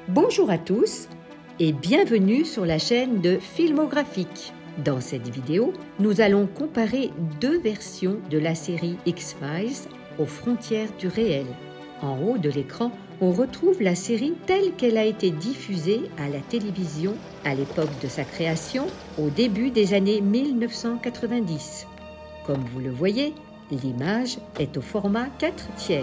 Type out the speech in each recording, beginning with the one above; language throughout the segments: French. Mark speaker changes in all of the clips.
Speaker 1: Bonjour à tous et bienvenue sur la chaîne de Filmographique. Dans cette vidéo, nous allons comparer deux versions de la série X-Files aux frontières du réel. En haut de l'écran, on retrouve la série telle qu'elle a été diffusée à la télévision à l'époque de sa création, au début des années 1990. Comme vous le voyez, l'image est au format 4/3.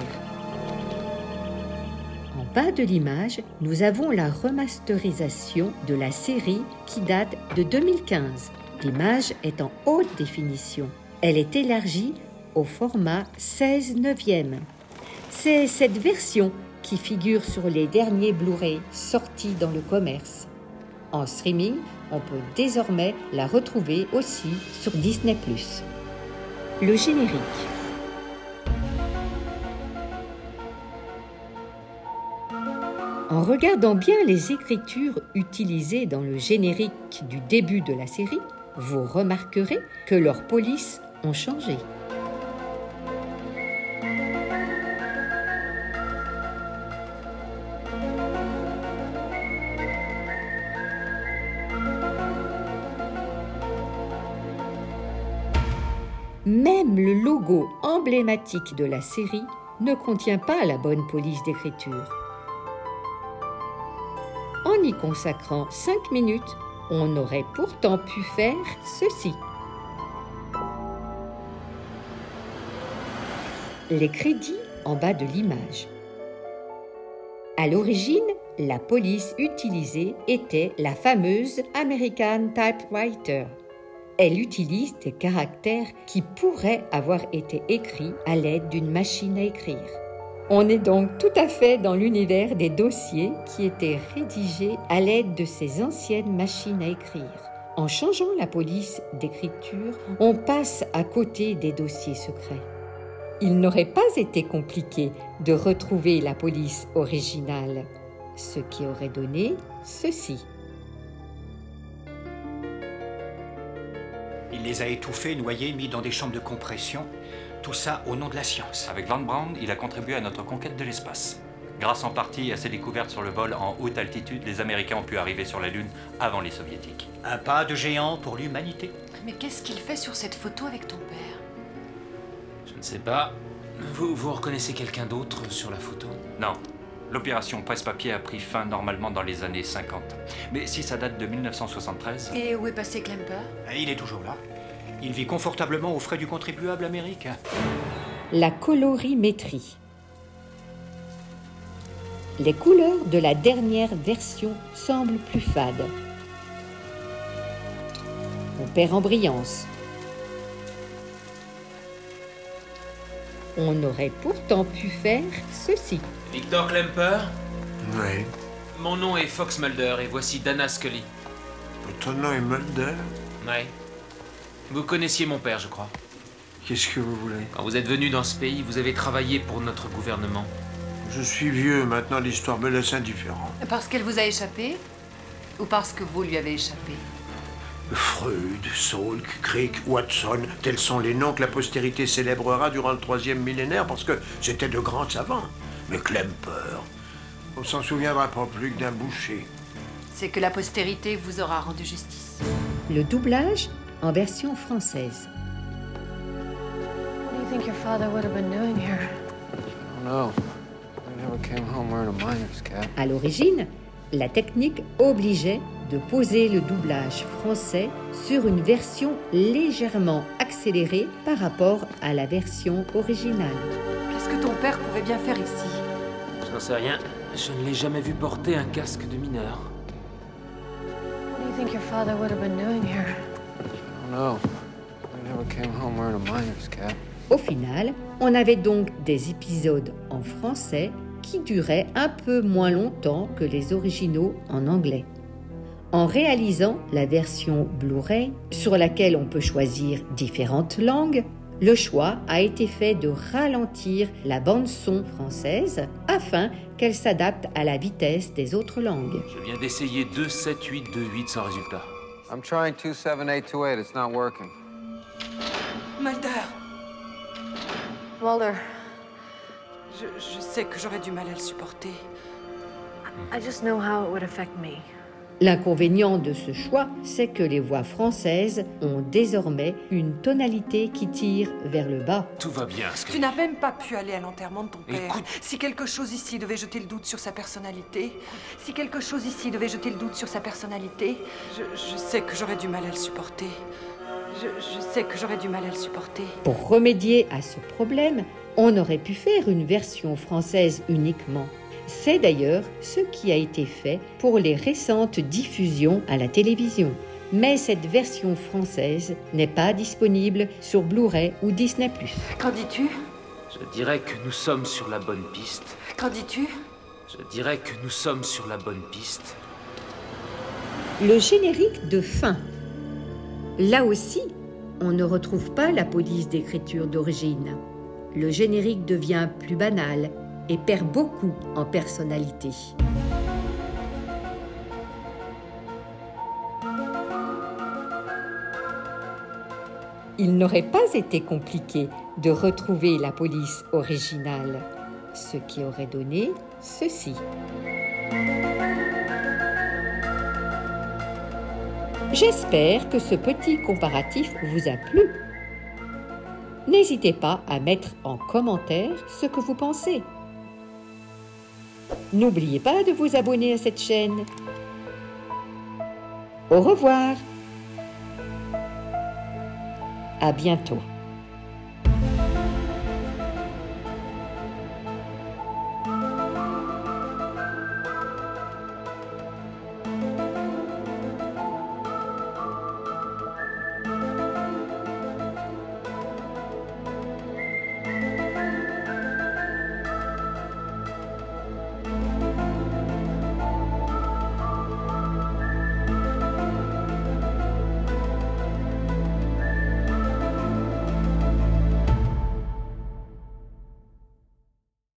Speaker 1: En bas de l'image, nous avons la remasterisation de la série qui date de 2015. L'image est en haute définition. Elle est élargie au format 16/9. C'est cette version qui figure sur les derniers Blu-ray sortis dans le commerce. En streaming, on peut désormais la retrouver aussi sur Disney+. Le générique. En regardant bien les écritures utilisées dans le générique du début de la série, vous remarquerez que leurs polices ont changé. Même le logo emblématique de la série ne contient pas la bonne police d'écriture. En y consacrant 5 minutes, on aurait pourtant pu faire ceci. Les crédits en bas de l'image. À l'origine, la police utilisée était la fameuse American Typewriter. Elle utilise des caractères qui pourraient avoir été écrits à l'aide d'une machine à écrire. On est donc tout à fait dans l'univers des dossiers qui étaient rédigés à l'aide de ces anciennes machines à écrire. En changeant la police d'écriture, on passe à côté des dossiers secrets. Il n'aurait pas été compliqué de retrouver la police originale, ce qui aurait donné ceci.
Speaker 2: Il les a étouffés, noyés, mis dans des chambres de compression. Tout ça au nom de la science.
Speaker 3: Avec Van Braun, il a contribué à notre conquête de l'espace. Grâce en partie à ses découvertes sur le vol en haute altitude, les Américains ont pu arriver sur la Lune avant les Soviétiques.
Speaker 2: Un pas de géant pour l'humanité.
Speaker 4: Mais qu'est-ce qu'il fait sur cette photo avec ton père?
Speaker 5: Je ne sais pas. Vous reconnaissez quelqu'un d'autre sur la photo?
Speaker 3: Non. L'opération presse-papier a pris fin normalement dans les années 50. Mais si ça date de 1973...
Speaker 4: Et où est passé Klemper?
Speaker 2: Il est toujours là. Il vit confortablement aux frais du contribuable américain.
Speaker 1: La colorimétrie. Les couleurs de la dernière version semblent plus fades. On perd en brillance. On aurait pourtant pu faire ceci.
Speaker 5: Victor Klemper?
Speaker 6: Oui.
Speaker 5: Mon nom est Fox Mulder et voici Dana Scully.
Speaker 6: Ton nom est Mulder?
Speaker 5: Oui. Vous connaissiez mon père, je crois.
Speaker 6: Qu'est-ce que vous voulez?
Speaker 5: Quand vous êtes venu dans ce pays, vous avez travaillé pour notre gouvernement.
Speaker 6: Je suis vieux, maintenant l'histoire me laisse indifférent.
Speaker 4: Parce qu'elle vous a échappé? Ou parce que vous lui avez échappé?
Speaker 6: Freud, Salk, Crick, Watson, tels sont les noms que la postérité célébrera durant le 3e millénaire parce que c'était de grands savants. Mais Klemper, on s'en souviendra pas plus que d'un boucher.
Speaker 4: C'est que la postérité vous aura rendu justice.
Speaker 1: Le doublage en version française.
Speaker 7: What do you think your father would have been doing here?
Speaker 8: I don't know. I never came home wearing a miner's cap.
Speaker 1: À l'origine, la technique obligeait de poser le doublage français sur une version légèrement accélérée par rapport à la version originale.
Speaker 4: Qu'est-ce que ton père pouvait bien faire ici?
Speaker 5: Je n'en sais rien. Je ne l'ai jamais vu porter un casque de mineur.
Speaker 7: What do you think your father would have been doing here?
Speaker 8: I don't know. I never came home wearing a miner's cap.
Speaker 1: Au final, on avait donc des épisodes en français qui duraient un peu moins longtemps que les originaux en anglais. En réalisant la version Blu-ray, sur laquelle on peut choisir différentes langues, le choix a été fait de ralentir la bande-son française afin qu'elle s'adapte à la vitesse des autres langues.
Speaker 5: Je viens d'essayer 27828 sans résultat.
Speaker 8: I'm trying 27828. It's not working.
Speaker 4: Mulder!
Speaker 7: Mulder,
Speaker 4: Je sais que j'aurais du mal à le supporter.
Speaker 7: I just know how it would affect me.
Speaker 1: L'inconvénient de ce choix, c'est que les voix françaises ont désormais une tonalité qui tire vers le bas.
Speaker 5: Tout va bien,
Speaker 9: Tu n'as même pas pu aller à l'enterrement de ton père.
Speaker 5: Écoute.
Speaker 9: Si quelque chose ici devait jeter le doute sur sa personnalité, je sais que j'aurais du mal à le supporter. Je sais que j'aurais du mal à le supporter.
Speaker 1: Pour remédier à ce problème, on aurait pu faire une version française uniquement. C'est d'ailleurs ce qui a été fait pour les récentes diffusions à la télévision. Mais cette version française n'est pas disponible sur Blu-ray ou Disney+.
Speaker 9: Qu'en dis-tu?
Speaker 5: Je dirais que nous sommes sur la bonne piste.
Speaker 9: Qu'en dis-tu?
Speaker 5: Je dirais que nous sommes sur la bonne piste.
Speaker 1: Le générique de fin. Là aussi, on ne retrouve pas la police d'écriture d'origine. Le générique devient plus banal et perd beaucoup en personnalité. Il n'aurait pas été compliqué de retrouver la police originale, ce qui aurait donné ceci. J'espère que ce petit comparatif vous a plu. N'hésitez pas à mettre en commentaire ce que vous pensez. N'oubliez pas de vous abonner à cette chaîne. Au revoir. À bientôt.